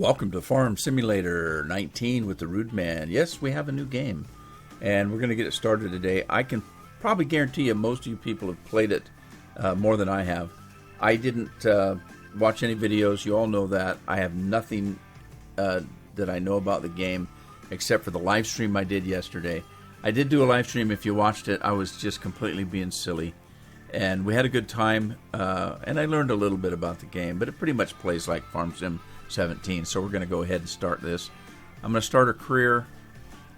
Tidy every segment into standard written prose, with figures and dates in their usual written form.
Welcome to Farm Simulator 19 with the Rude Man. Yes, we have a new game, and we're going to get it started today. I can probably guarantee you most of you people have played it more than I have. I didn't watch any videos. You all know that. I have nothing that I know about the game except for the live stream I did yesterday. I did do a live stream. If you watched it, I was just completely being silly. And we had a good time, and I learned a little bit about the game, but it pretty much plays like Farm Sim 17, so we're going to go ahead and start this. I'm going to start a career.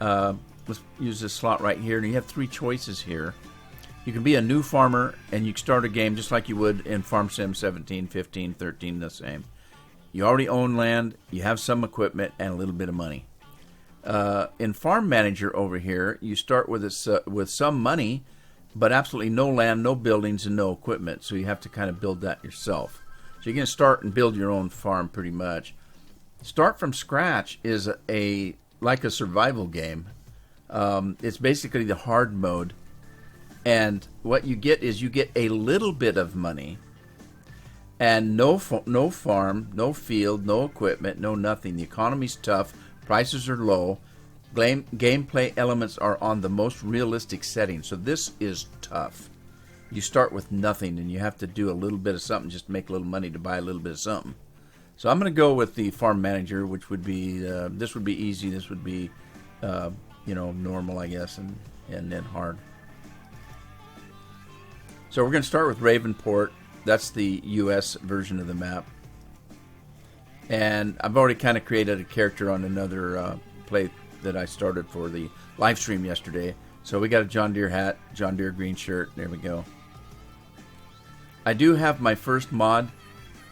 Let's use this slot right here, and you have three choices here. You can be a new farmer, and you can start a game just like you would in Farm Sim 17, 15, 13, the same. You already own land, you have some equipment, and a little bit of money. In Farm Manager over here, you start with some money, but absolutely no land, no buildings, and no equipment. So you have to kind of build that yourself. So you're going to start and build your own farm pretty much. Start from scratch is like a survival game. It's basically the hard mode. And what you get is you get a little bit of money and no farm, no field, no equipment, no nothing. The economy's tough. Prices are low. Gameplay elements are on the most realistic setting, so this is tough. You start with nothing, and you have to do a little bit of something just to make a little money to buy a little bit of something. So I'm going to go with the Farm Manager, which would be this would be easy. This would be normal, I guess, and then hard. So we're going to start with Ravenport. That's the U.S. version of the map, and I've already kind of created a character on another play that I started for the live stream yesterday. So we got a John Deere hat, John Deere green shirt. There we go. I do have my first mod,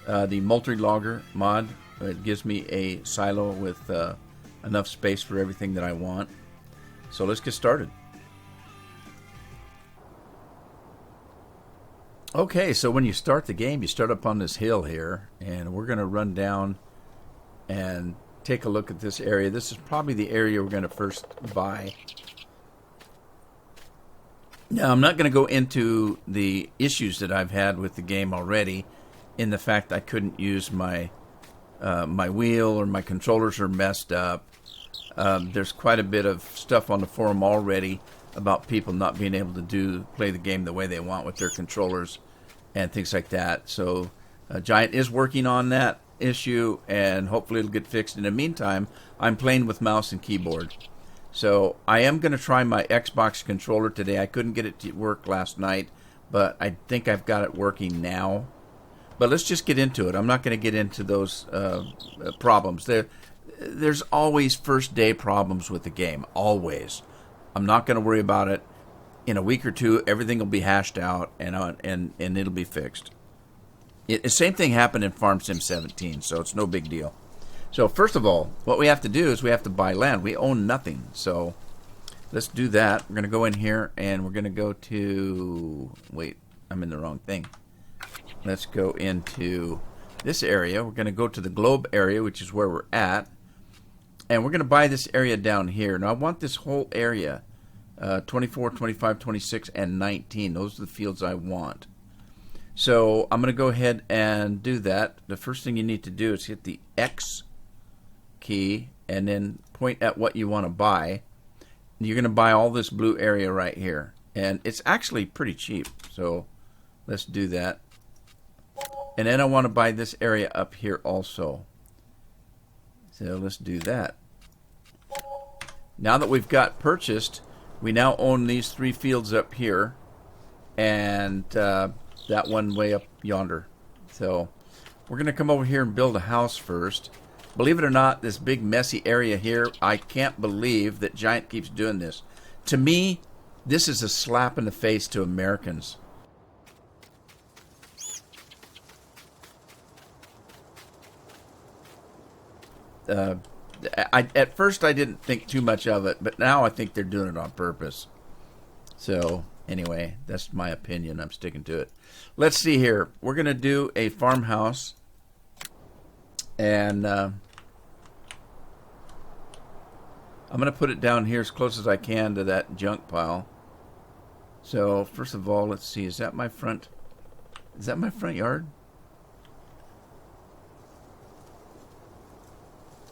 the multi-logger mod. It gives me a silo with enough space for everything that I want. So let's get started. Okay, so when you start the game, you start up on this hill here, and we're going to run down and take a look at this area. This is probably the area we're going to first buy. Now, I'm not going to go into the issues that I've had with the game already, in the fact I couldn't use my wheel, or my controllers are messed up. There's quite a bit of stuff on the forum already about people not being able to play the game the way they want with their controllers and things like that. So Giant is working on that issue, and hopefully it'll get fixed. In the meantime, I'm playing with mouse and keyboard. So I am going to try my Xbox controller today. I couldn't get it to work last night, but I think I've got it working now. But let's just get into it. I'm not going to get into those problems. There's always first day problems with the game, always. I'm not going to worry about it. In a week or two, everything will be hashed out, and it'll be fixed. The same thing happened in Farm Sim 17, so it's no big deal. So first of all, what we have to do is we have to buy land. We own nothing, so let's do that. We're going to go in here, and we're going to go to... Wait, I'm in the wrong thing. Let's go into this area. We're going to go to the globe area, which is where we're at, and we're going to buy this area down here. Now, I want this whole area, 24, 25, 26, and 19. Those are the fields I want. So I'm going to go ahead and do that. The first thing you need to do is hit the X key and then point at what you want to buy. You're going to buy all this blue area right here. And it's actually pretty cheap. So let's do that. And then I want to buy this area up here also. So let's do that. Now that we've got purchased, we now own these three fields up here. And that one way up yonder. So we're going to come over here and build a house first. Believe it or not, this big messy area here, I can't believe that Giant keeps doing this. To me, this is a slap in the face to Americans. At first I didn't think too much of it, but now I think they're doing it on purpose. So anyway, that's my opinion. I'm sticking to it. Let's see here. We're going to do a farmhouse. And I'm going to put it down here as close as I can to that junk pile. So first of all, let's see. Is that my front yard?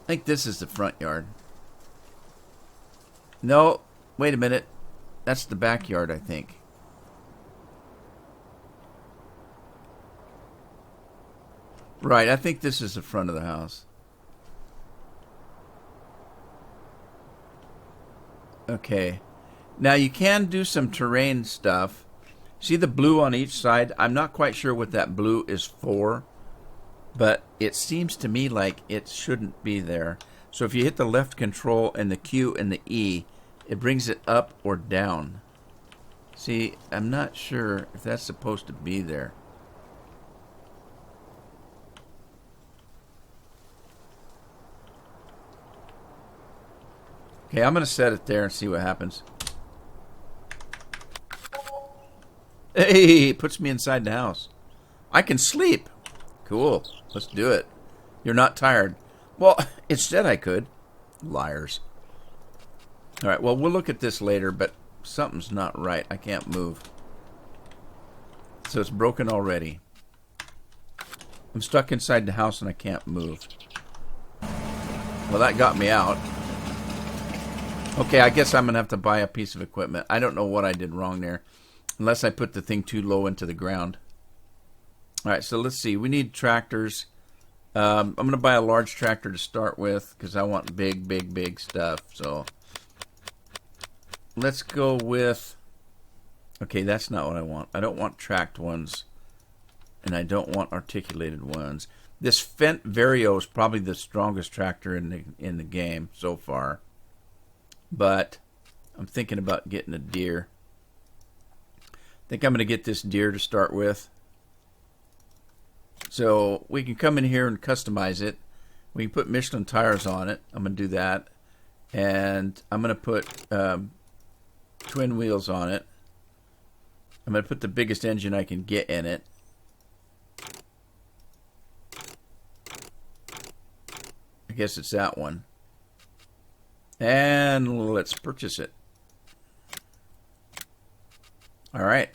I think this is the front yard. No, wait a minute. That's the backyard, I think. Right, I think this is the front of the house. Okay. Now you can do some terrain stuff. See the blue on each side? I'm not quite sure what that blue is for, but it seems to me like it shouldn't be there. So if you hit the left control and the Q and the E, it brings it up or down. See, I'm not sure if that's supposed to be there. Okay, I'm going to set it there and see what happens. Hey, it puts me inside the house. I can sleep. Cool. Let's do it. You're not tired. Well, it said I could. Liars. All right, well, we'll look at this later, but something's not right. I can't move. So it's broken already. I'm stuck inside the house and I can't move. Well, that got me out. Okay, I guess I'm going to have to buy a piece of equipment. I don't know what I did wrong there. Unless I put the thing too low into the ground. Alright, so let's see. We need tractors. I'm going to buy a large tractor to start with. Because I want big, big, big stuff. So, let's go with... Okay, that's not what I want. I don't want tracked ones. And I don't want articulated ones. This Fendt Vario is probably the strongest tractor in the game so far. But I'm thinking about getting a Deere. I think I'm going to get this Deere to start with. So we can come in here and customize it. We can put Michelin tires on it. I'm going to do that. And I'm going to put twin wheels on it. I'm going to put the biggest engine I can get in it. I guess it's that one. And let's purchase it. All right.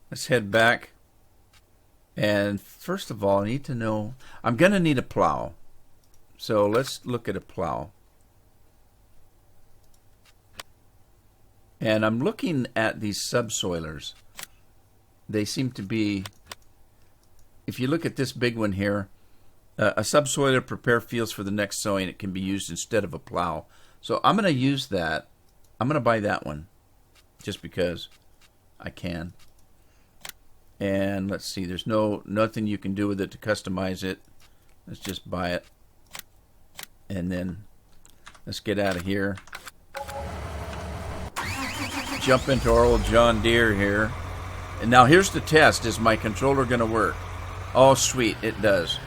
Let's head back. And first of all, I need to know, I'm going to need a plow. So let's look at a plow. And I'm looking at these subsoilers. They seem to be, if you look at this big one here, a subsoiler prepare fields for the next sowing. It can be used instead of a plow. So I'm going to use that. I'm going to buy that one just because I can. And let's see, there's nothing you can do with it to customize it. Let's just buy it. And then let's get out of here. Jump into our old John Deere here. And now here's the test. Is my controller going to work? Oh, sweet, it does.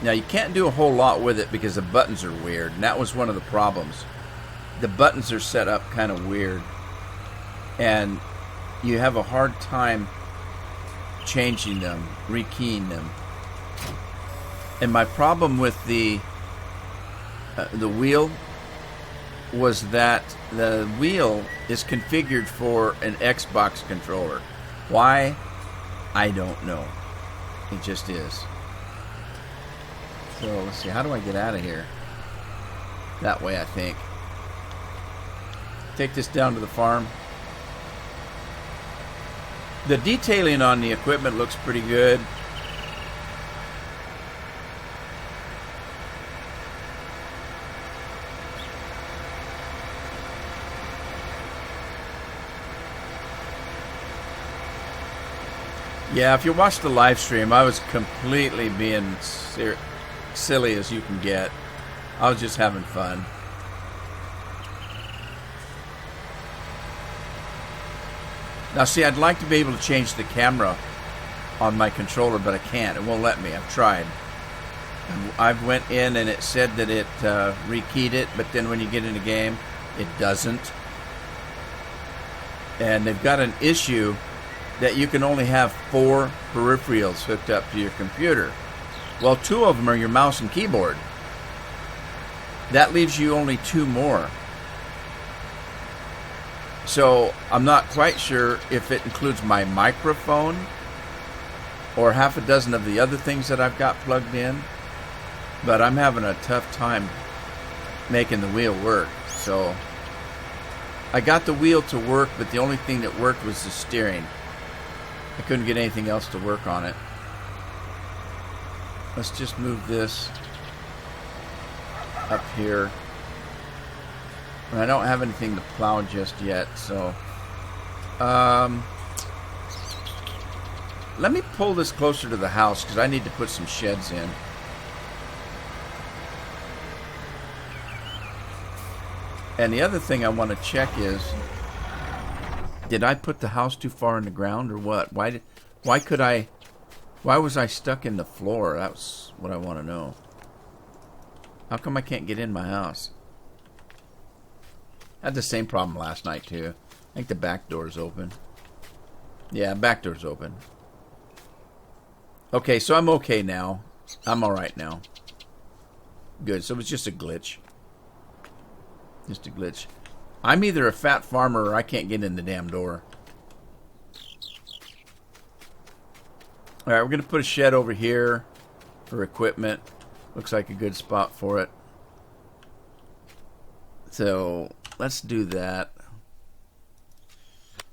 Now you can't do a whole lot with it because the buttons are weird. And that was one of the problems. The buttons are set up kind of weird. And you have a hard time changing them, rekeying them. And my problem with the wheel was that the wheel is configured for an Xbox controller. Why? I don't know. It just is. So let's see, how do I get out of here? That way, I think. Take this down to the farm. The detailing on the equipment looks pretty good. Yeah, if you watch the live stream, I was completely being silly as you can get. I was just having fun. Now see, I'd like to be able to change the camera on my controller, but I can't. It won't let me. I've tried. I've went in and it said that it rekeyed it, but then when you get in the game, it doesn't. And they've got an issue that you can only have 4 peripherals hooked up to your computer. Well, 2 of them are your mouse and keyboard. That leaves you only 2 more. So I'm not quite sure if it includes my microphone or half a dozen of the other things that I've got plugged in. but I'm having a tough time making the wheel work. So I got the wheel to work, but the only thing that worked was the steering. I couldn't get anything else to work on it. Let's just move this up here. And I don't have anything to plow just yet, so let me pull this closer to the house because I need to put some sheds in. And the other thing I want to check is, did I put the house too far in the ground or what? Why was I stuck in the floor? That's what I want to know. How come I can't get in my house? I had the same problem last night too. I think the back door's open. Yeah, back door's open. Okay, so I'm okay now. I'm alright now. Good, so it was just a glitch. Just a glitch. I'm either a fat farmer or I can't get in the damn door. Alright, we're going to put a shed over here for equipment. Looks like a good spot for it. So, let's do that.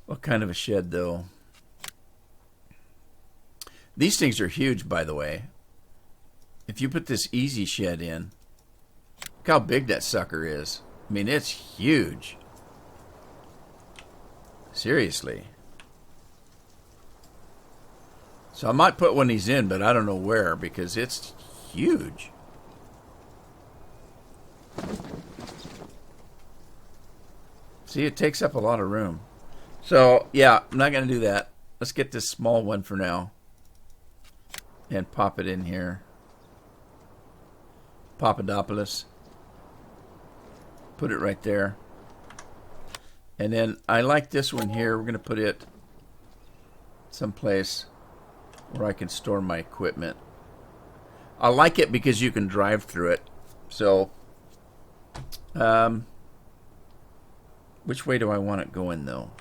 What kind of a shed, though? These things are huge, by the way. If you put this easy shed in, look how big that sucker is. I mean, it's huge. Seriously. So I might put one of these in, but I don't know where because it's huge. See, it takes up a lot of room. So, yeah, I'm not going to do that. Let's get this small one for now. And pop it in here. Papadopoulos. Put it right there. And then I like this one here. We're going to put it someplace where I can store my equipment. I like it because you can drive through it. So, which way do I want it going, though?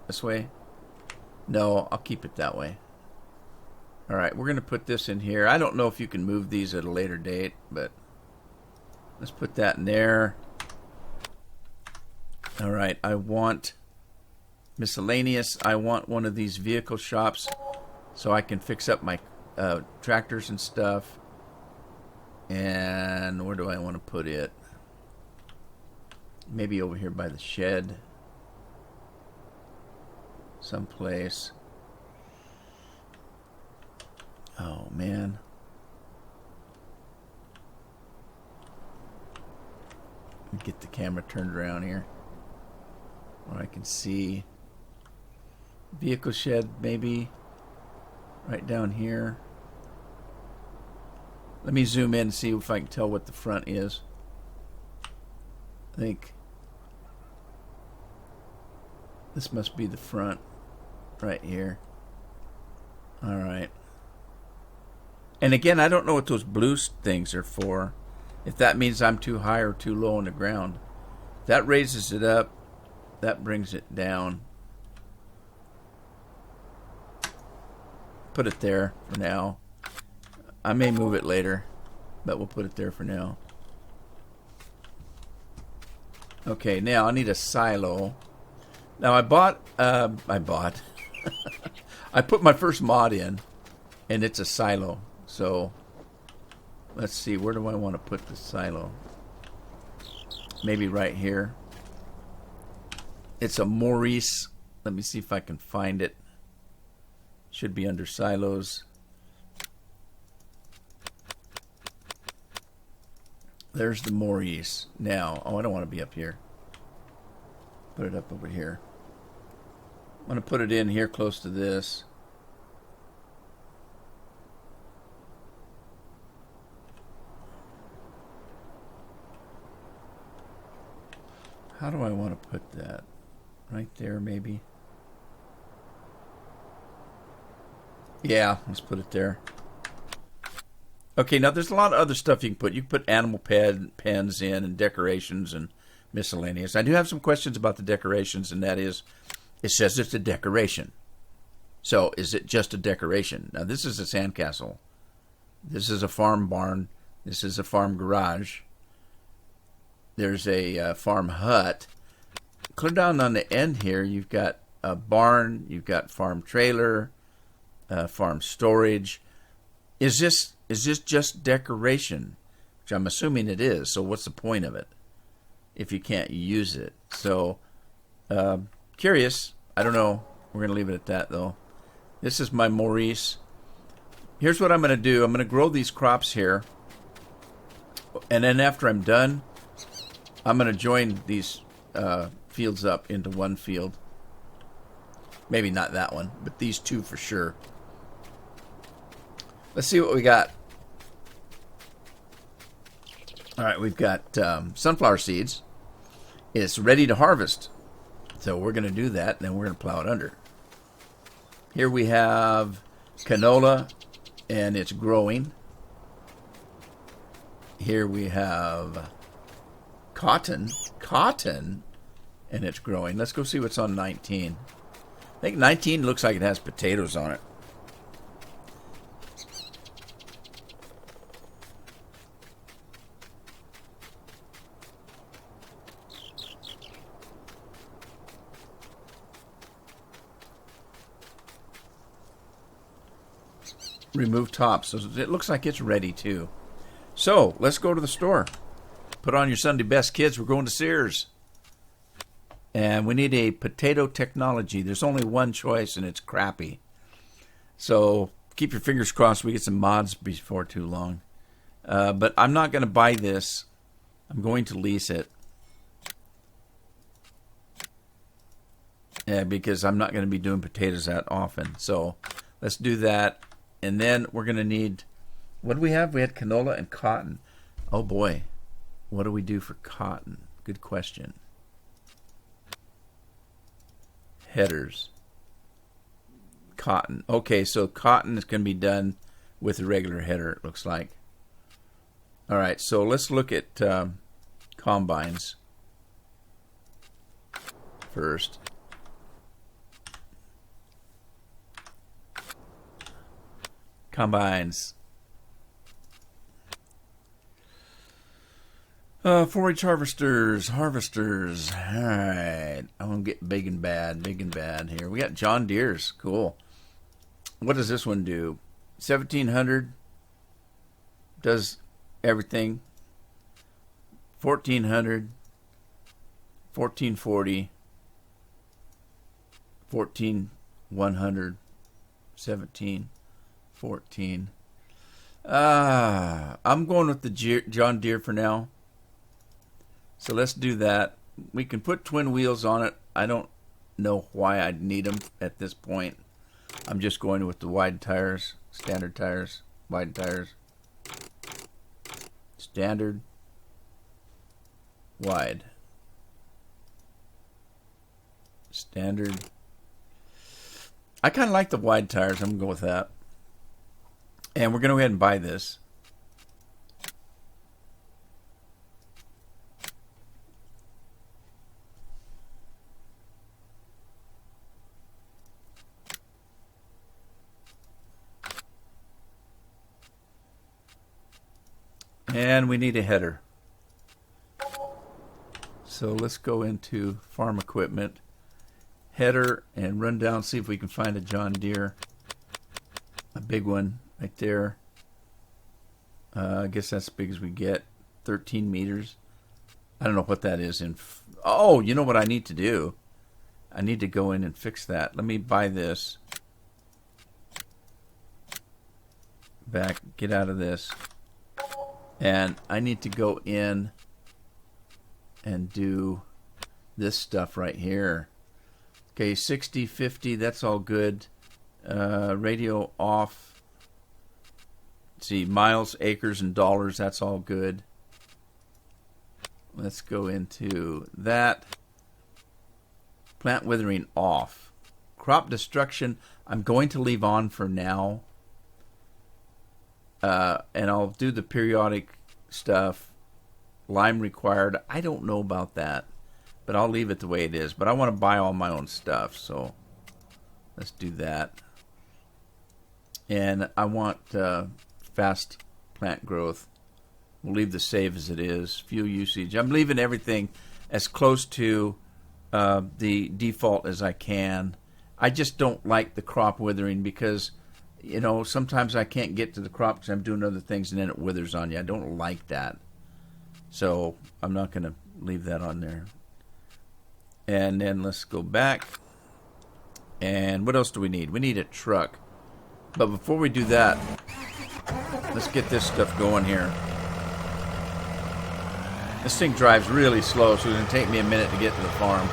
This way? No, I'll keep it that way. All right, we're going to put this in here. I don't know if you can move these at a later date, but let's put that in there. All right, I want miscellaneous. I want one of these vehicle shops so I can fix up my tractors and stuff. And where do I want to put it? Maybe over here by the shed. Someplace. Oh, man. Let me get the camera turned around here where I can see. Vehicle shed, maybe. Right down here. Let me zoom in and see if I can tell what the front is. I think this must be the front right here. All right. And again, I don't know what those blue things are for. If that means I'm too high or too low on the ground. That raises it up. That brings it down. Put it there for now. I may move it later, but we'll put it there for now. Okay, now I need a silo. Now I put my first mod in, and it's a silo. So let's see, where do I want to put the silo? Maybe right here. It's a Maurice. Let me see if I can find it. Should be under silos. There's the Maurice. Now, oh, I don't want to be up here. Put it up over here. I'm going to put it in here close to this. How do I want to put that? Right there, maybe? Yeah, let's put it there. Okay, now there's a lot of other stuff you can put. You can put animal pens in and decorations and miscellaneous. I do have some questions about the decorations, and that is, it says it's a decoration. So, is it just a decoration? Now, this is a sandcastle. This is a farm barn. This is a farm garage. There's a farm hut. Clear down on the end here, you've got a barn, you've got farm trailer, farm storage. Is this just decoration? Which I'm assuming it is. So what's the point of it if you can't use it? So curious. I don't know. We're going to leave it at that, though. This is my Maurice. Here's what I'm going to do. I'm going to grow these crops here. And then after I'm done, I'm going to join these fields up into one field. Maybe not that one, but these two for sure. Let's see what we got. All right, we've got sunflower seeds. It's ready to harvest. So we're going to do that, and then we're going to plow it under. Here we have canola, and it's growing. Here we have cotton, and it's growing. Let's go see what's on 19. I think 19 looks like it has potatoes on it. Remove top. So it looks like it's ready too. So let's go to the store. Put on your Sunday best, kids. We're going to Sears. And we need a potato technology. There's only one choice, and it's crappy. So keep your fingers crossed we get some mods before too long. But I'm not going to buy this. I'm going to lease it. Because I'm not going to be doing potatoes that often. So let's do that. And then we're going to need, what do we have? We had canola and cotton. Oh boy. What do we do for cotton? Good question. Headers. Cotton. Okay, so cotton is going to be done with a regular header, it looks like. All right, so let's look at combines first. Combines. 4-H harvesters. All right. I'm going to get big and bad here. We got John Deere's. Cool. What does this one do? 1700. Does everything. 1400. 1440. 14100. 17. 14. I'm going with the John Deere for now. So let's do that. We can put twin wheels on it. I don't know why I'd need them at this point. I'm just going with the wide tires, standard tires, wide tires. Standard, wide. Standard. I kind of like the wide tires. I'm going to go with that. And we're going to go ahead and buy this. And we need a header. So let's go into farm equipment, header, and run down, see if we can find a John Deere. A big one right there. I guess that's as big as we get. 13 meters. I don't know what that is. Oh, you know what I need to do? I need to go in and fix that. Let me buy this. Back, get out of this. And I need to go in and do this stuff right here. Okay, 60, 50, that's all good. Radio off. Let's see, miles, acres, and dollars, that's all good. Let's go into that. Plant withering off. Crop destruction, I'm going to leave on for now. And I'll do the periodic stuff. Lime required. I don't know about that, but I'll leave it the way it is. But I want to buy all my own stuff, so let's do that. And I want fast plant growth We'll leave the save as it is. Fuel usage. I'm leaving everything as close to the default as I can. I just don't like the crop withering because, sometimes I can't get to the crop because I'm doing other things and then it withers on you. I don't like that. So I'm not going to leave that on there. And then let's go back. And what else do we need? We need a truck. But before we do that, let's get this stuff going here. This thing drives really slow, so it's going to take me a minute to get to the farm.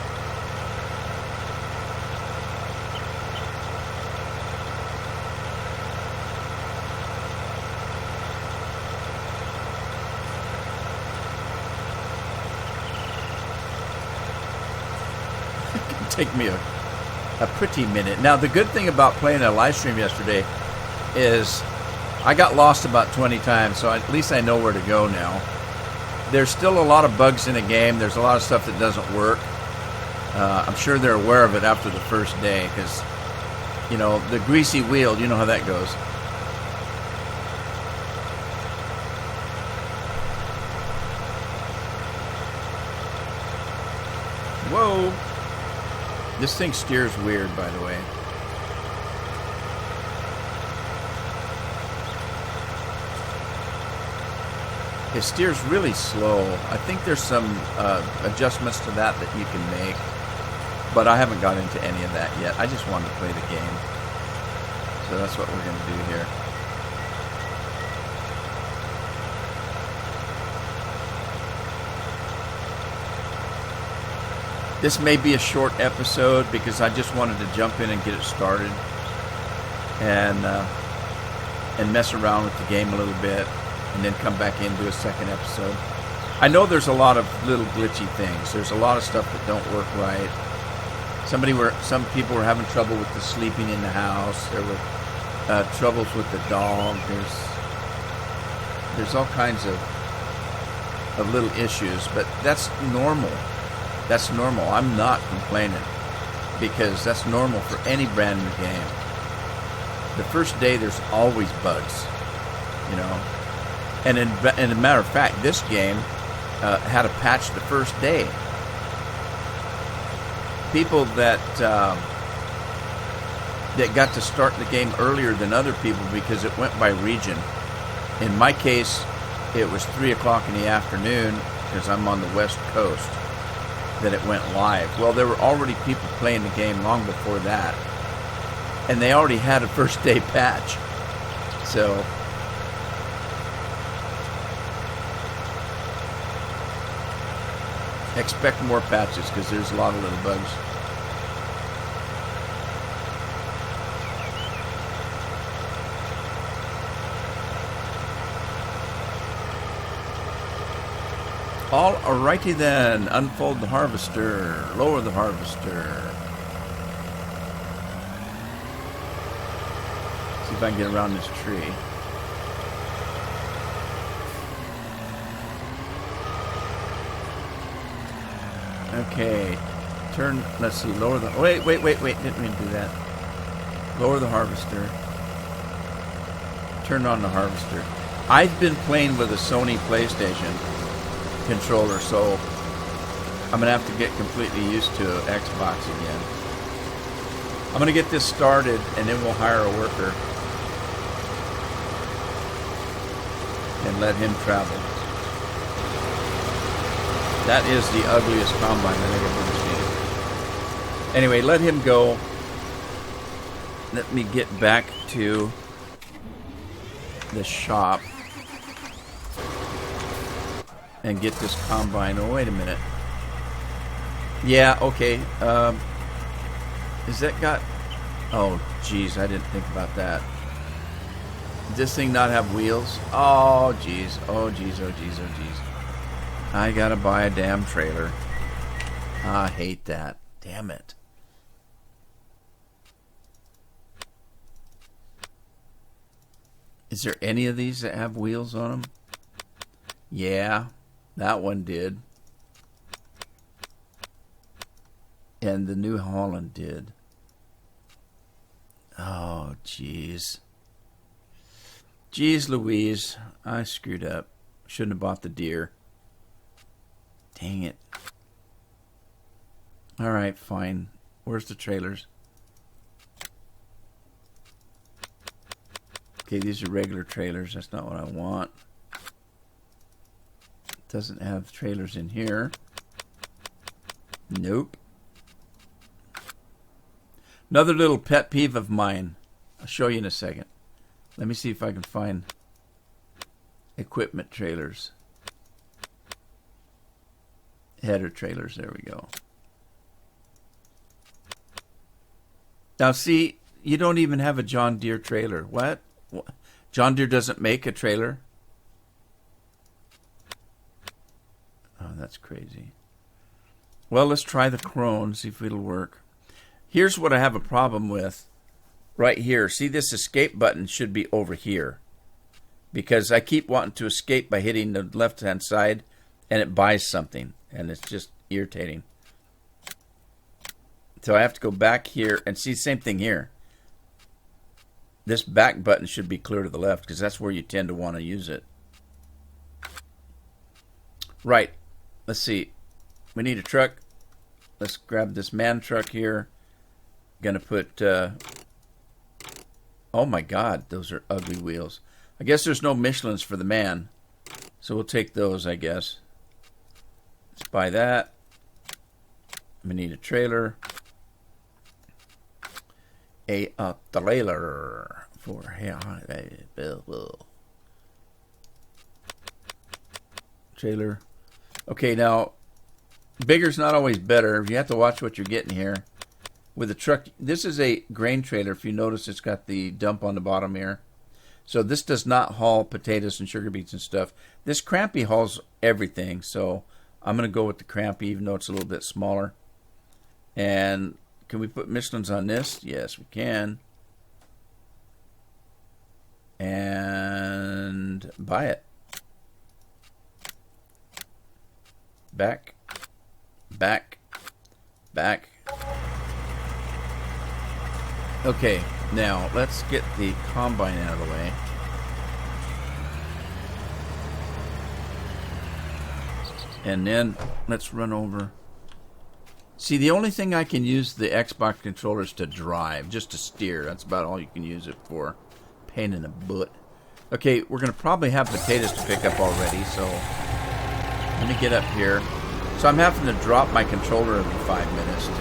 It can take me a pretty minute. Now, the good thing about playing a live stream yesterday is I got lost about 20 times, so at least I know where to go now. There's still a lot of bugs in the game. There's a lot of stuff that doesn't work. I'm sure they're aware of it after the first day because, the greasy wheel, you know how that goes. Whoa. This thing steers weird, by the way. It steers really slow. I think there's some adjustments to that you can make, but I haven't got into any of that yet. I just wanted to play the game. So that's what we're going to do here. This may be a short episode because I just wanted to jump in and get it started and mess around with the game a little bit. And then come back in and do a second episode. I know there's a lot of little glitchy things. There's a lot of stuff that don't work right. Some people were having trouble with the sleeping in the house. There were troubles with the dog. There's all kinds of little issues, but that's normal. That's normal. I'm not complaining because that's normal for any brand new game. The first day, there's always bugs, And in a matter of fact, this game had a patch the first day. People that got to start the game earlier than other people because it went by region. In my case, it was 3 o'clock in the afternoon because I'm on the West Coast that it went live. Well, there were already people playing the game long before that. And they already had a first day patch. So expect more patches because there's a lot of little bugs. Alrighty then, unfold the harvester, lower the harvester. See if I can get around this tree. Okay, let's see, lower the, wait, didn't mean to do that. Lower the harvester. Turn on the harvester. I've been playing with a Sony PlayStation controller, so I'm going to have to get completely used to Xbox again. I'm going to get this started, and then we'll hire a worker and let him travel. That is the ugliest combine that I've ever seen. Anyway, let him go. Let me get back to the shop and get this combine. Oh, wait a minute. Yeah, okay. Is that got... Oh, geez, I didn't think about that. Does this thing not have wheels? Oh, geez. Oh, geez, oh, geez, oh, geez. I gotta buy a damn trailer. I hate that. Damn it. Is there any of these that have wheels on them? Yeah, that one did. And the New Holland did. Oh, jeez. Jeez Louise, I screwed up. Shouldn't have bought the deer. Dang it. All right, fine. Where's the trailers? Okay, these are regular trailers. That's not what I want. Doesn't have trailers in here. Nope. Another little pet peeve of mine. I'll show you in a second. Let me see if I can find equipment trailers. Header trailers. There we go. Now see, you don't even have a John Deere trailer. What? John Deere doesn't make a trailer? Oh, that's crazy. Well, let's try the Krone, see if it'll work. Here's what I have a problem with. Right here. See, this escape button should be over here. Because I keep wanting to escape by hitting the left-hand side, and it buys something. And it's just irritating. So I have to go back here and see the same thing here. This back button should be clear to the left because that's where you tend to want to use it. Right. Let's see. We need a truck. Let's grab this man truck here. Gonna put... oh my God, those are ugly wheels. I guess there's no Michelins for the man. So we'll take those, I guess. Let's buy that. We need a trailer. A trailer for trailer. Okay, now bigger's not always better. You have to watch what you're getting here. With a truck, this is a grain trailer. If you notice, it's got the dump on the bottom here. So this does not haul potatoes and sugar beets and stuff. This Crampy hauls everything. So I'm going to go with the Crampy, even though it's a little bit smaller. And can we put Michelins on this? Yes, we can. And buy it. Back. Back. Back. Okay, now let's get the combine out of the way. And then let's run over. See, the only thing I can use the Xbox controllers to drive, just to steer. That's about all you can use it for. Pain in the butt. Okay, we're going to probably have potatoes to pick up already, so let me get up here. So I'm having to drop my controller every 5 minutes to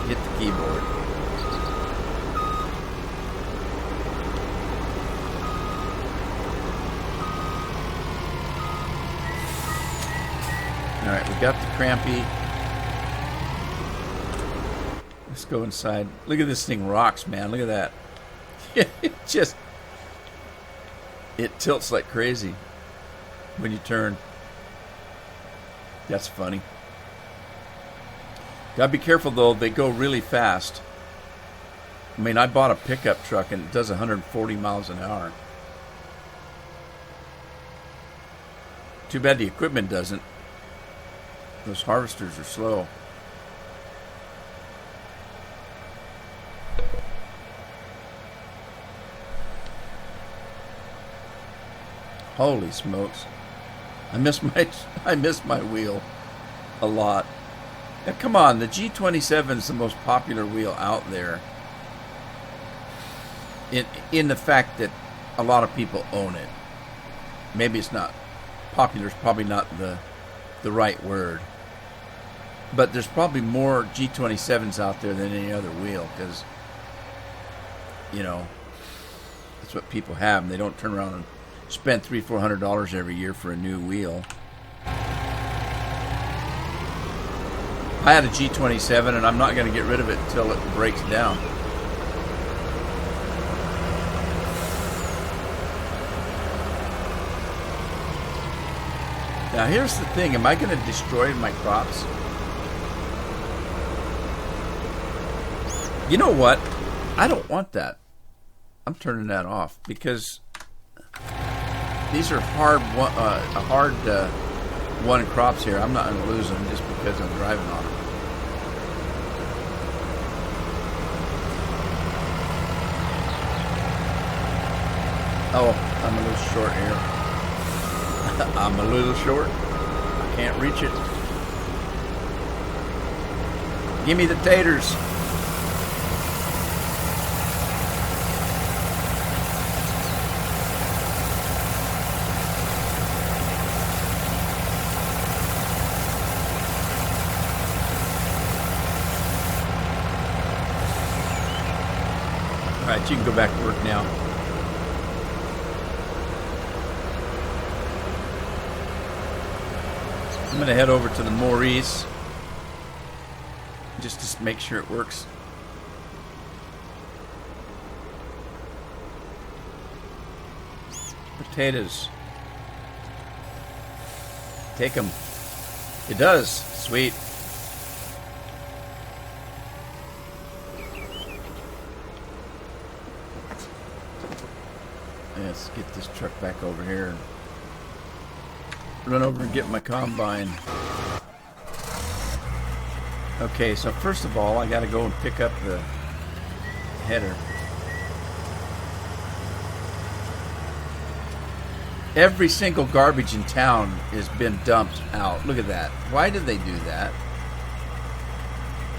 hit the keyboard. Alright, we got the Crampy. Let's go inside. Look at this thing rocks, man. Look at that. It tilts like crazy when you turn. That's funny. Gotta be careful though, they go really fast. I mean, I bought a pickup truck and it does 140 miles an hour. Too bad the equipment doesn't. Those harvesters are slow. Holy smokes. I miss my wheel a lot. Now come on, the G27 is the most popular wheel out there. In the fact that a lot of people own it. Maybe it's not popular, is probably not the right word. But there's probably more G27s out there than any other wheel because, you know, that's what people have, and they don't turn around and spend $300-400 every year for a new wheel. I had a G27 and I'm not going to get rid of it until it breaks down. Now here's the thing, am I going to destroy my crops? You know what? I don't want that. I'm turning that off because these are hard won crops here. I'm not going to lose them just because I'm driving on them. Oh, I'm a little short here. I'm a little short. I can't reach it. Give me the taters. All right, you can go back to work now. I'm going to head over to the Maurice just to make sure it works. Potatoes. Take them. It does. Sweet. Let's get this truck back over here. Run over and get my combine. Okay, so first of all, I got to go and pick up the header. Every single garbage in town has been dumped out. Look at that. Why did they do that?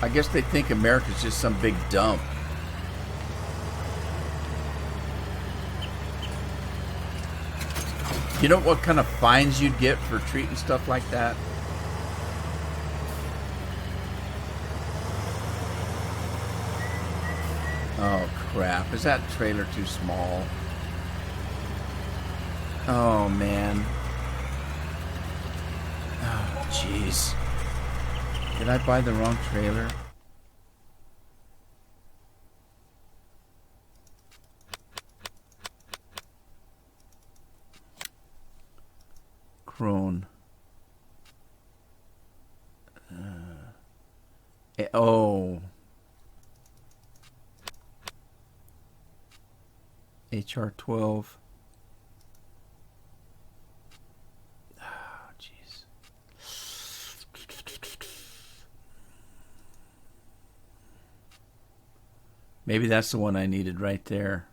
I guess they think America's just some big dump. You know what kind of fines you'd get for treating stuff like that? Oh, crap. Is that trailer too small? Oh, man. Oh, jeez. Did I buy the wrong trailer? Crone. Oh. HR 12. Oh, jeez. Maybe that's the one I needed right there.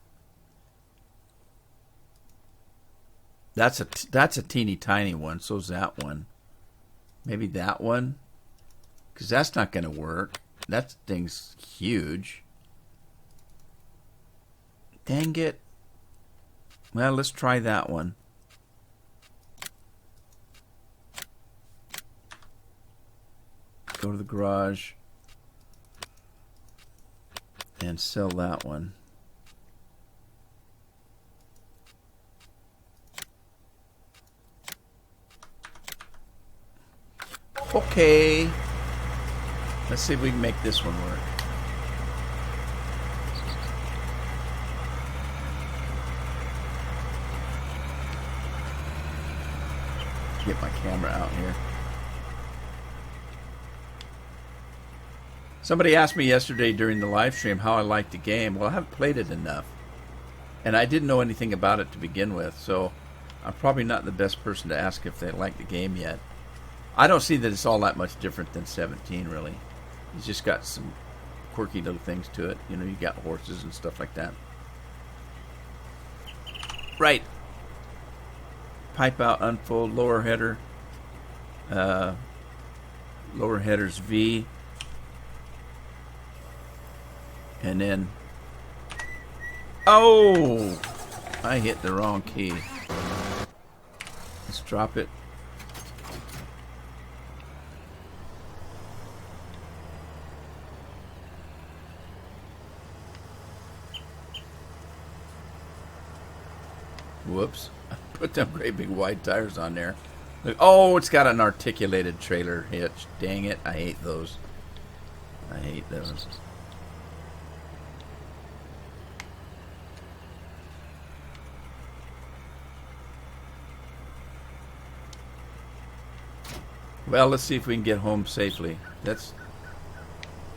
That's a teeny tiny one. So's that one. Maybe that one, because that's not going to work. That thing's huge. Dang it. Well, let's try that one. Go to the garage and sell that one. Okay. Let's see if we can make this one work. Get my camera out here. Somebody asked me yesterday during the live stream how I liked the game. Well, I haven't played it enough. And I didn't know anything about it to begin with, so I'm probably not the best person to ask if they like the game yet. I don't see that it's all that much different than 17, really. It's just got some quirky little things to it. You know, you got horses and stuff like that. Right. Pipe out, unfold, lower header. Lower header's V. And then... Oh! I hit the wrong key. Let's drop it. Whoops. I put them great big wide tires on there. Look, oh, it's got an articulated trailer hitch. Dang it. I hate those. I hate those. Well, let's see if we can get home safely. That's...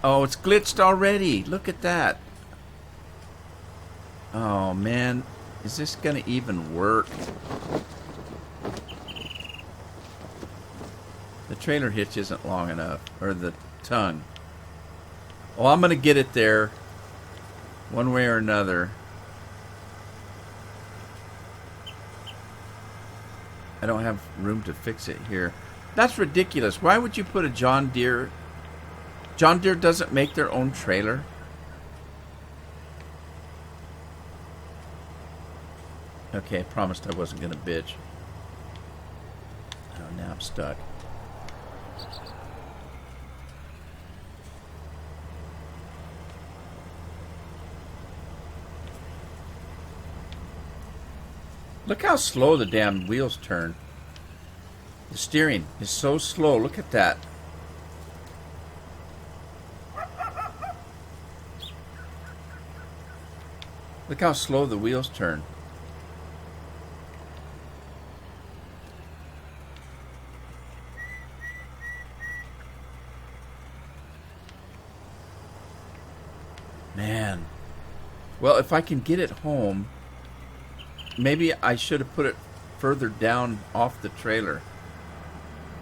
Oh, it's glitched already. Look at that. Oh, man. Is this going to even work? The trailer hitch isn't long enough. Or the tongue. Oh, I'm going to get it there. One way or another. I don't have room to fix it here. That's ridiculous. Why would you put a John Deere? John Deere doesn't make their own trailer. Okay, I promised I wasn't going to bitch. Oh, now I'm stuck. Look how slow the damn wheels turn. The steering is so slow. Look at that. Look how slow the wheels turn. Man. Well, if I can get it home, maybe I should have put it further down off the trailer.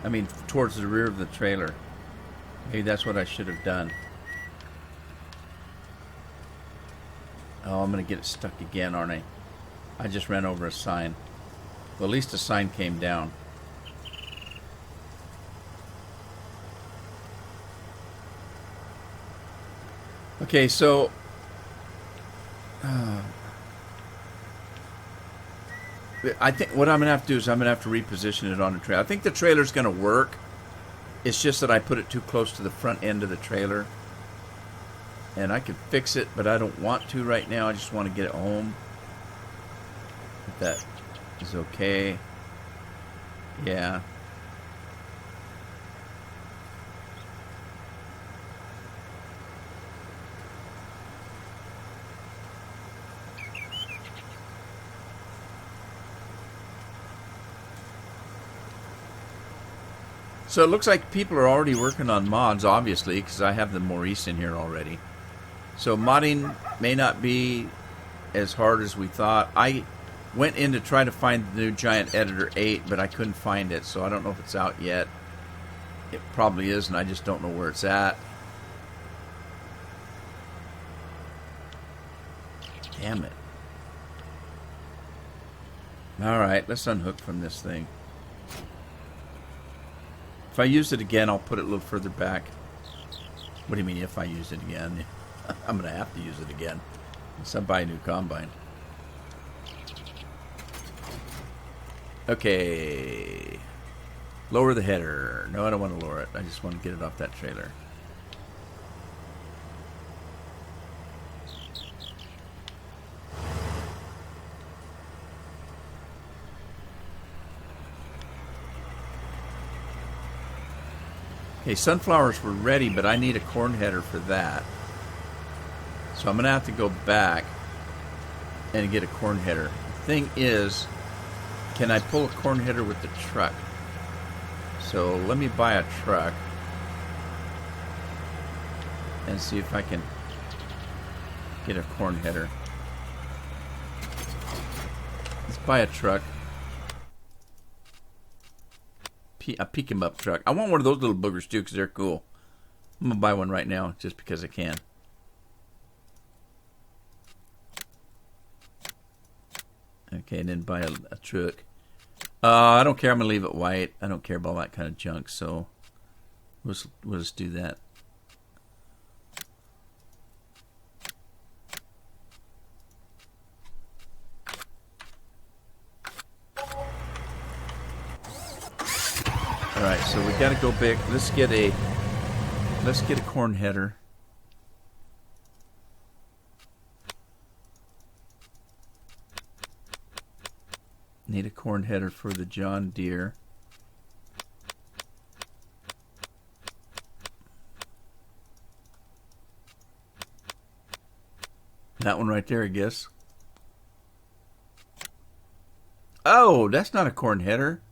I mean, towards the rear of the trailer. Maybe that's what I should have done. Oh, I'm going to get it stuck again, aren't I? I just ran over a sign. Well, at least the sign came down. Okay, so... I think what I'm going to have to do is I'm going to have to reposition it on the trailer. I think the trailer's going to work. It's just that I put it too close to the front end of the trailer. And I can fix it, but I don't want to right now. I just want to get it home. If that is okay. Yeah. So it looks like people are already working on mods, obviously, because I have the Maurice in here already. So modding may not be as hard as we thought. I went in to try to find the new Giant Editor 8, but I couldn't find it, so I don't know if it's out yet. It probably is, and I just don't know where it's at. Damn it. Alright, let's unhook from this thing. If I use it again, I'll put it a little further back. What do you mean if I use it again? I'm going to have to use it again. Unless I buy a new combine. Okay. Lower the header. No, I don't want to lower it. I just want to get it off that trailer. Okay, sunflowers were ready, but I need a corn header for that. So I'm going to have to go back and get a corn header. The thing is, can I pull a corn header with the truck? So let me buy a truck and see if I can get a corn header. Let's buy a truck. A pick 'em up truck. I want one of those little boogers too because they're cool. I'm gonna buy one right now just because I can. Okay, and then buy a truck. I don't care. I'm gonna leave it white. I don't care about all that kind of junk. So we'll just do that. Alright, so we gotta go back. Let's get a corn header. Need a corn header for the John Deere. That one right there, I guess. Oh, that's not a corn header.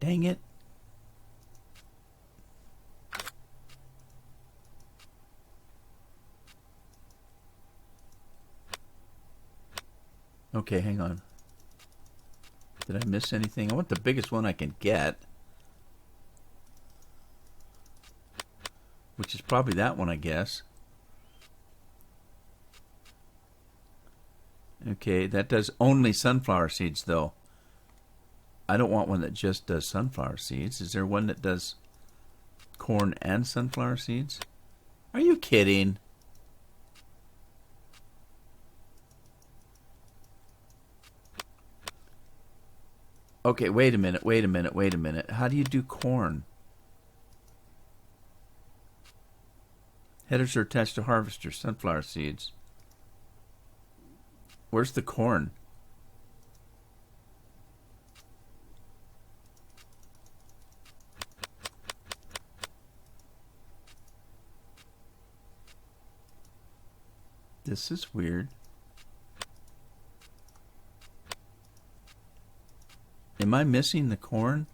Dang it. Okay, hang on. Did I miss anything? I want the biggest one I can get. Which is probably that one, I guess. Okay, that does only sunflower seeds, though. I don't want one that just does sunflower seeds. Is there one that does corn and sunflower seeds? Are you kidding? Okay, wait a minute. How do you do corn? Headers are attached to harvester, sunflower seeds. Where's the corn? This is weird. Am I missing the corn?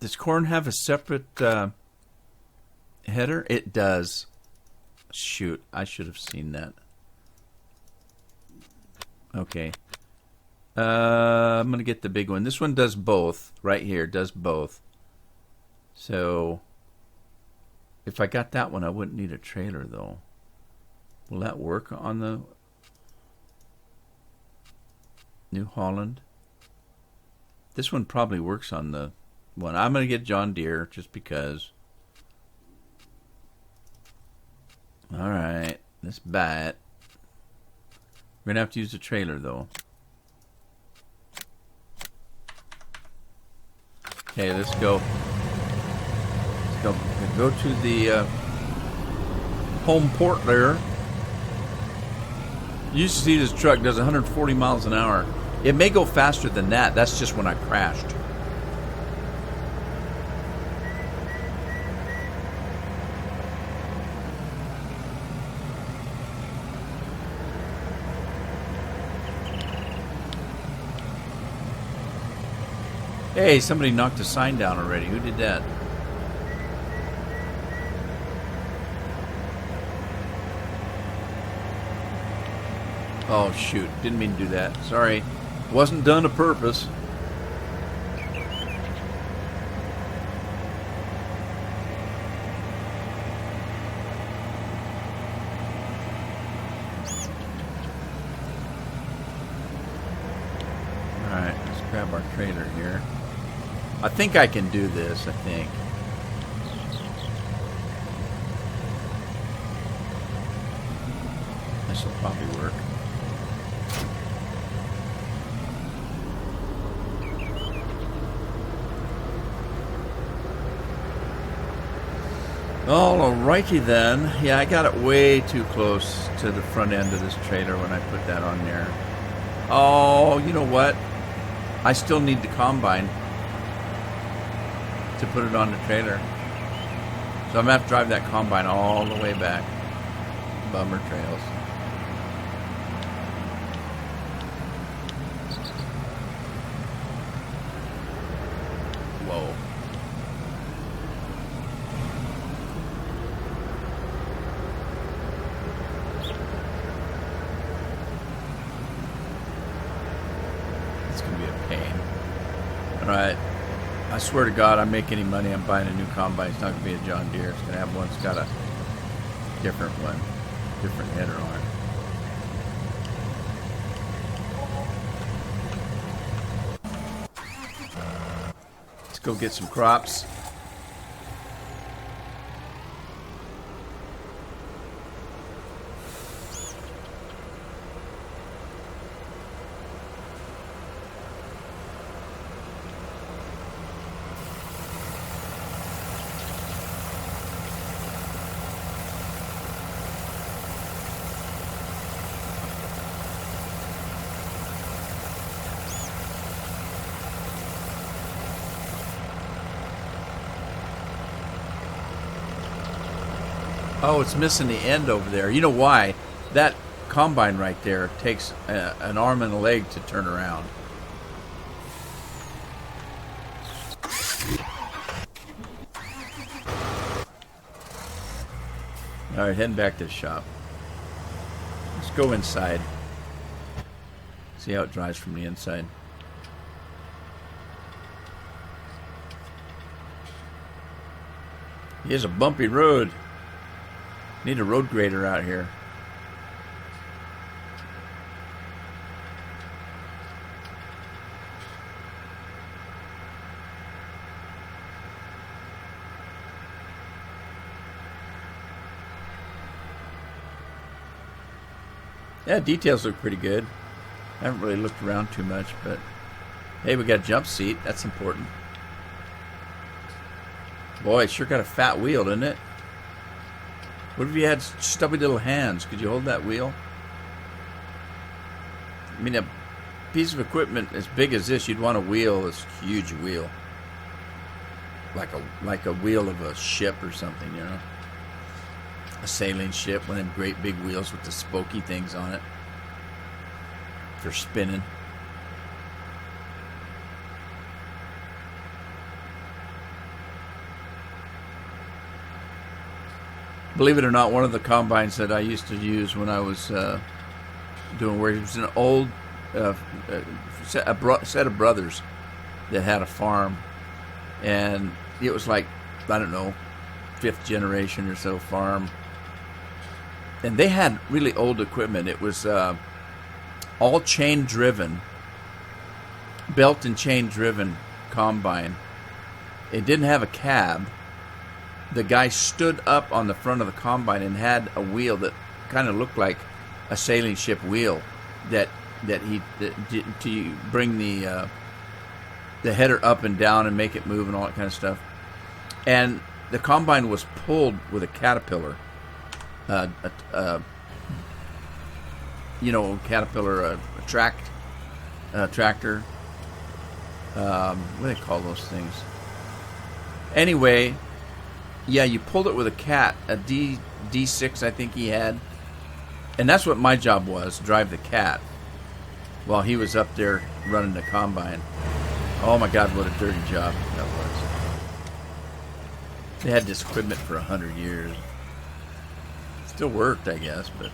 Does corn have a separate header? It does. Shoot, I should have seen that. Okay. I'm going to get the big one. This one does both. Right here, does both. So, if I got that one, I wouldn't need a trailer, though. Will that work on the New Holland? This one probably works on the one. I'm going to get John Deere just because. Alright, let's buy it. We're going to have to use the trailer, though. Okay, let's go. Go to the home port there. You used to see this truck does 140 miles an hour. It may go faster than that. That's just when I crashed. Hey, somebody knocked a sign down already. Who did that? Oh, shoot. Didn't mean to do that. Sorry. Wasn't done on purpose. Alright, let's grab our trailer here. I think I can do this, I think. This will probably work. Alrighty then. Yeah, I got it way too close to the front end of this trailer when I put that on there. Oh, you know what? I still need the combine to put it on the trailer. So I'm going to have to drive that combine all the way back. Bummer trails. Whoa. It's going to be a pain. Alright. I swear to God, I make any money, I'm buying a new combine. It's not going to be a John Deere. It's going to have one that's got a different one. Different header on it. Let's go get some crops. Oh, it's missing the end over there. You know why? That combine right there takes an arm and a leg to turn around. All right, heading back to the shop. Let's go inside. See how it drives from the inside. Here's a bumpy road. Need a road grader out here. Yeah, details look pretty good. I haven't really looked around too much, but hey, we got a jump seat. That's important. Boy, it sure got a fat wheel, didn't it? What if you had stubby little hands? Could you hold that wheel? I mean, a piece of equipment as big as this, you'd want a wheel, this huge wheel. Like a wheel of a ship or something, you know? A sailing ship, one of them great big wheels with the spokey things on it for spinning. Believe it or not, one of the combines that I used to use when I was doing work, it was an old set of brothers that had a farm, and it was like, I don't know, 5th generation or so farm, and they had really old equipment. It was all chain driven, belt and chain driven combine. It didn't have a cab. The guy stood up on the front of the combine and had a wheel that kind of looked like a sailing ship wheel that to bring the header up and down and make it move and all that kind of stuff. And the combine was pulled with a Caterpillar, Caterpillar, a tractor. What do they call those things? Anyway. Yeah, you pulled it with a cat, a D6 I think he had. And that's what my job was, drive the cat, while he was up there running the combine. Oh my God, what a dirty job that was. They had this equipment for 100 years. Still worked, I guess, but...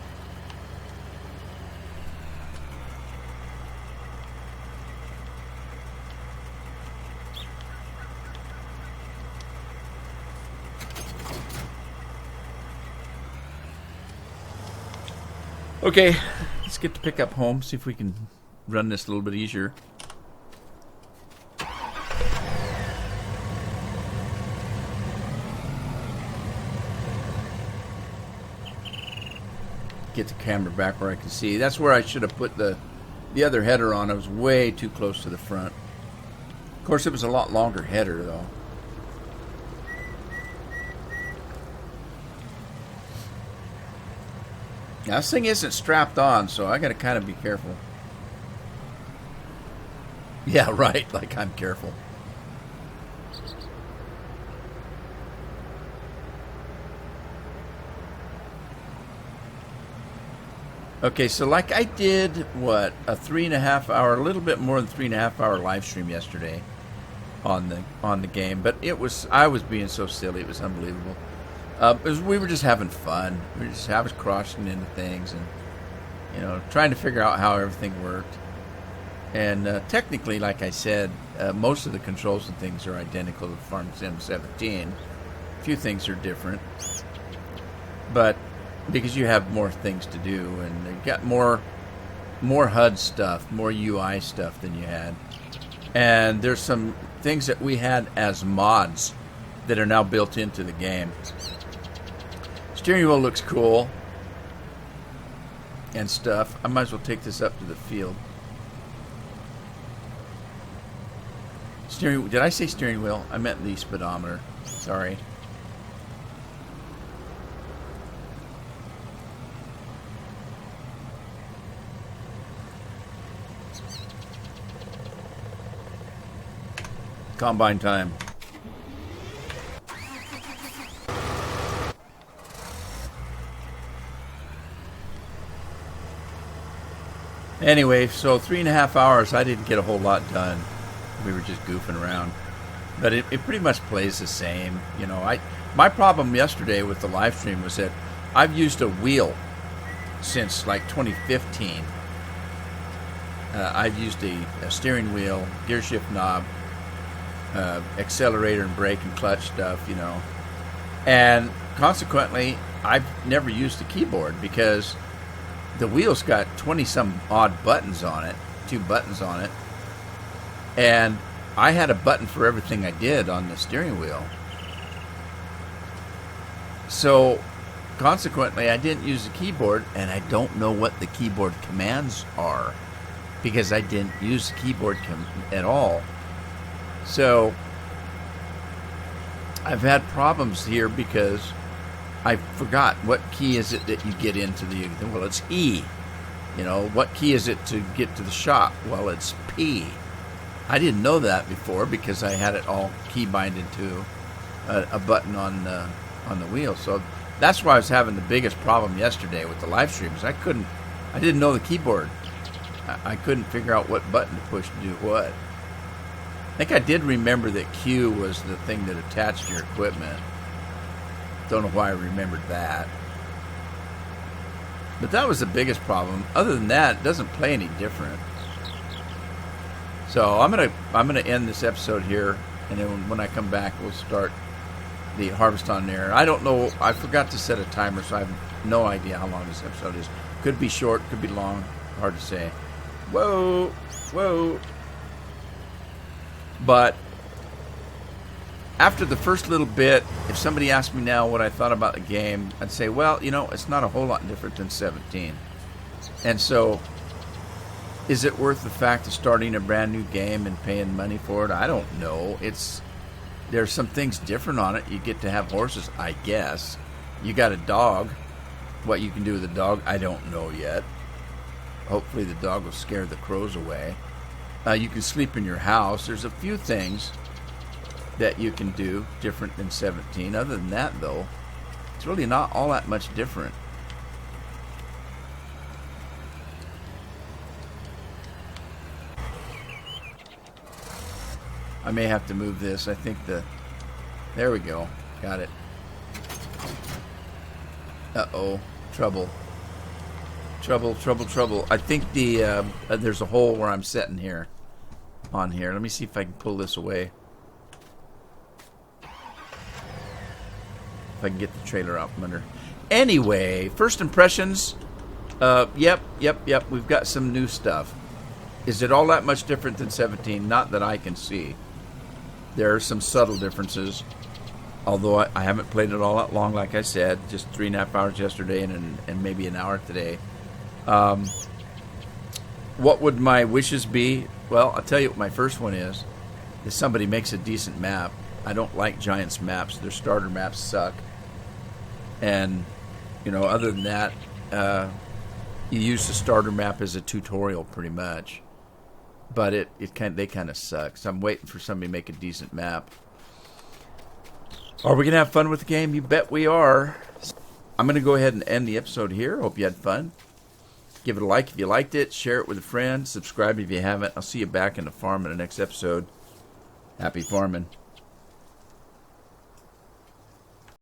Okay, let's get the pickup home, see if we can run this a little bit easier. Get the camera back where I can see. That's where I should have put the other header on. I was way too close to the front. Of course, it was a lot longer header, though. Now, this thing isn't strapped on, so I gotta kind of be careful. Yeah, right, like I'm careful. Okay, so like I did, what, a 3.5 hour, a little bit more than 3.5 hour live stream yesterday on the game, but I was being so silly, it was unbelievable. We were just having fun. I was crossing into things and, trying to figure out how everything worked. And technically, like I said, most of the controls and things are identical to Farm Sim 17. A few things are different, but because you have more things to do, and you got more HUD stuff, more UI stuff than you had. And there's some things that we had as mods that are now built into the game. Steering wheel looks cool and stuff. I might as well take this up to the field. Did I say steering wheel? I meant the speedometer. Sorry. Combine time. Anyway, so 3.5 hours, I didn't get a whole lot done. We were just goofing around. But it pretty much plays the same. My problem yesterday with the live stream was that I've used a wheel since like 2015. I've used a steering wheel, gear shift knob, accelerator and brake and clutch stuff, And consequently, I've never used the keyboard because the wheel's got 20-some odd buttons on it, 2 buttons on it, and I had a button for everything I did on the steering wheel. So, consequently, I didn't use the keyboard, and I don't know what the keyboard commands are because I didn't use the keyboard at all. So I've had problems here because I forgot what key is it that you get into the, well, it's E. You know, what key is it to get to the shop? Well, it's P. I didn't know that before because I had it all key binded to a button on the wheel. So that's why I was having the biggest problem yesterday with the live streams. I didn't know the keyboard. I couldn't figure out what button to push to do what. I think I did remember that Q was the thing that attached your equipment. Don't know why I remembered that. But that was the biggest problem. Other than that, it doesn't play any different. So I'm gonna end this episode here, and then when I come back, we'll start the Harvest on Air. I don't know. I forgot to set a timer, so I have no idea how long this episode is. Could be short, could be long. Hard to say. Whoa, whoa. But after the first little bit, if somebody asked me now what I thought about the game, I'd say, well, you know, it's not a whole lot different than 17. And so, is it worth the fact of starting a brand new game and paying money for it? I don't know. There's some things different on it. You get to have horses, I guess. You got a dog. What you can do with a dog, I don't know yet. Hopefully the dog will scare the crows away. You can sleep in your house. There's a few things that you can do different than 17. Other than that, though, it's really not all that much different. I may have to move this. I think there we go. Got it. Uh-oh. Trouble. Trouble. I think there's a hole where I'm setting here. On here. Let me see if I can pull this away. If I can get the trailer out from under. Anyway, first impressions. Yep. We've got some new stuff. Is it all that much different than 17? Not that I can see. There are some subtle differences. Although I haven't played it all that long, like I said. Just 3.5 hours yesterday and maybe an hour today. What would my wishes be? Well, I'll tell you what my first one is. If somebody makes a decent map. I don't like Giants maps. Their starter maps suck. And, you know, other than that, you use the starter map as a tutorial pretty much. But they kind of suck. So I'm waiting for somebody to make a decent map. Are we going to have fun with the game? You bet we are. I'm going to go ahead and end the episode here. Hope you had fun. Give it a like if you liked it. Share it with a friend. Subscribe if you haven't. I'll see you back in the farm in the next episode. Happy farming.